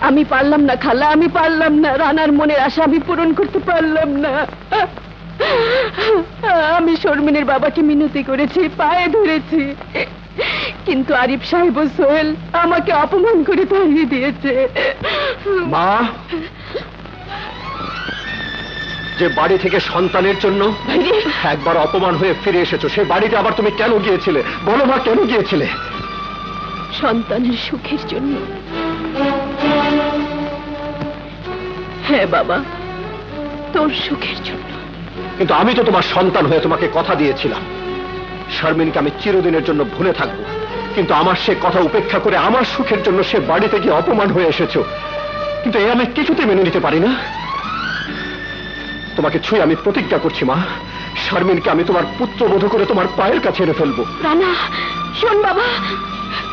আমি পারলাম না খালা, আমি পারলাম না। রানার মনের আশা আমি পূরণ করতে পারলাম না। আমি শর্মিনের বাবাকে মিনতি করেছি, পায়ে ধরেছি, কিন্তু আরিফ সাহেব ও সোহেল আমাকে অপমান করে তাড়িয়ে দিয়েছে। মা, যে বাড়ি থেকে সন্তানের জন্য একবার অপমান হয়ে ফিরে এসেছো, সে বাড়িতে আবার তুমি কেন গিয়েছিলে? বলো মা, কেন গিয়েছিলে? সন্তানের সুখের জন্য। হ্যাঁ বাবা, তোর সুখের জন্য। কিন্তু আমি তো তোমার সন্তান হয়ে তোমাকে কথা দিয়েছিলাম, শারমিনকে আমি চিরদিনের জন্য ভুলে থাকবো। কিন্তু আমার সে কথা উপেক্ষা করে আমার সুখের জন্য সে বাড়িতে গিয়ে অপমান হয়ে এসেছো। কিন্তু এ আমি কিছুতে মেনে নিতে পারি না। তোমাকে ছুঁয়ে আমি প্রতিজ্ঞা করছি মা, শারমিনকে আমি তোমার পুত্রবধূ করে তোমার পায়ের কাছে এনে ফেলবো। রানা, শোন বাবা,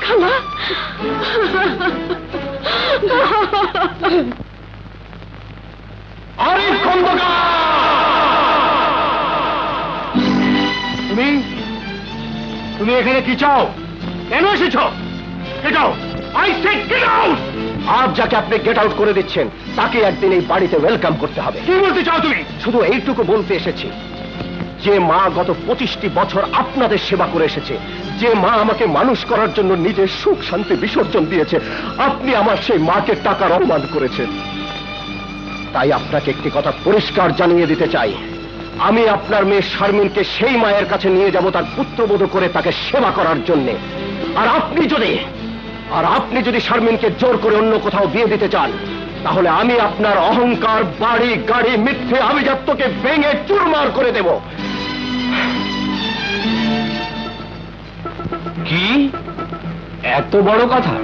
খালা। আরিফ খন্দকার, তুমি এখানে কি চাও? কেন এসেছো? Get out! I said get out! আজ যাকে আপনি গেট আউট করে দিচ্ছেন তাকে একদিন এই বাড়িতে ওয়েলকাম করতে হবে। কি বলতে চাও তুমি? শুধু এইটুকু বলতে এসেছি, যে মা গত 25টি বছর আপনাদের সেবা করে এসেছে, যে মা আমাকে মানুষ করার জন্য নিজের সুখ শান্তি বিসর্জন দিয়েছে, আপনি আমার সেই মাকে টাকার অপমান করেছেন। তাই আপনাকে একটি কথা পরিষ্কার জানিয়ে দিতে চাই, আমি আপনার মেয়ে শারমিনকে সেই মায়ের কাছে নিয়ে যাব তার পুত্রবধূ করে তাকে সেবা করার জন্যে। আর আপনি যদি শারমিনকে জোর করে অন্য কোথাও বিয়ে দিতে চান, তাহলে আমি আপনার অহংকার, বাড়ি গাড়ি, মিথ্যে আভিজাত্যকে ভেঙে চুরমার করে দেব। কি এত বড় কথা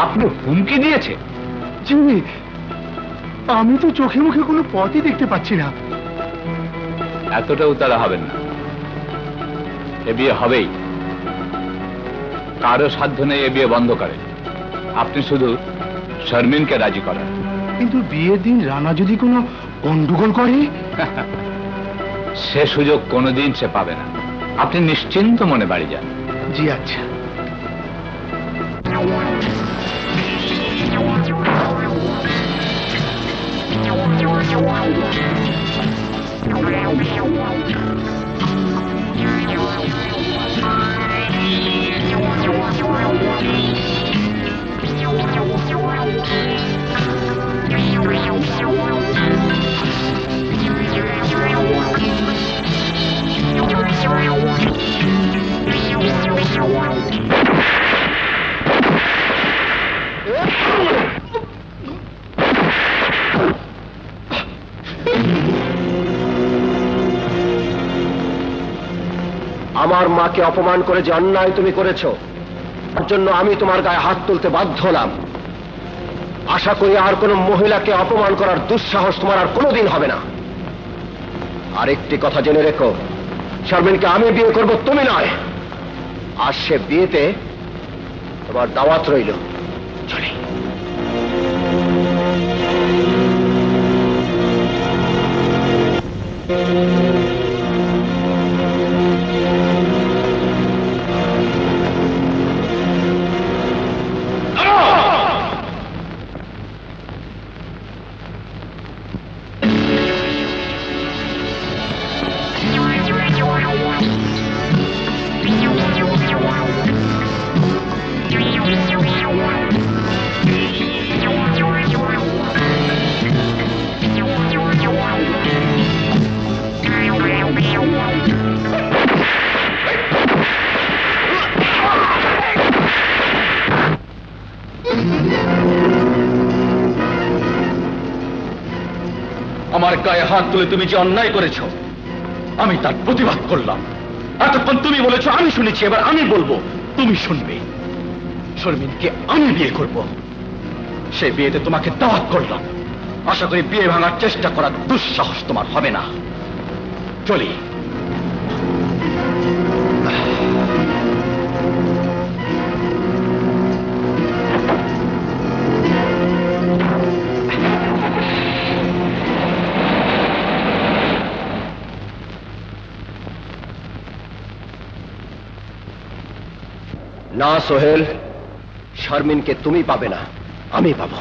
আপনি হুমকি দিয়েছে? জি, আমি তো চোখে মুখে কোনো পথই দেখতে পাচ্ছি না। এতটা উতালা হবেন না, এ বিয়ে হবেই। কারো সাধ্য নেই এ বিয়ে বন্ধ করে। আপনি শুধু শারমিনকে রাজি করান। কিন্তু বিয়ের দিন রানা যদি কোনো গন্ডগোল করে? সে সুযোগ কোনোদিন সে পাবে না। আপনি নিশ্চিন্ত মনে বাড়ি যান। জি আচ্ছা। আমার মাকে অপমান করে যে অন্যায় তুমি করেছো, তার জন্য আমি তোমার গায়ে হাত তুলতে বাধ্য হলাম। আশা করি আর কোনো মহিলাকে অপমান করার দুঃসাহস তোমার আর কোনোদিন হবে না। আর একটি কথা জেনে রেখো, শারমিনকে আমি বিয়ে করব, তুমি নয়। আর সে বিয়েতে তোমার দাওয়াত রইল। চলে। আমার গায়ে হাত তুলে তুমি যে অন্যায় করেছো, আমি তার প্রতিবাদ করলাম। এতক্ষণ তুমি বলেছো, আমি শুনেছি, এবার আমি বলবো, তুমি শুনবে। শারমিনকে আমি বিয়ে করব, সেই বিয়েতে তোমাকে দাওয়াত করলাম। আশা করি বিয়ে ভাঙার চেষ্টা করার দুঃসাহস তোমার হবে না। চলি। না সোহেল, শারমিনকে তুমি পাবে না, আমি পাবো।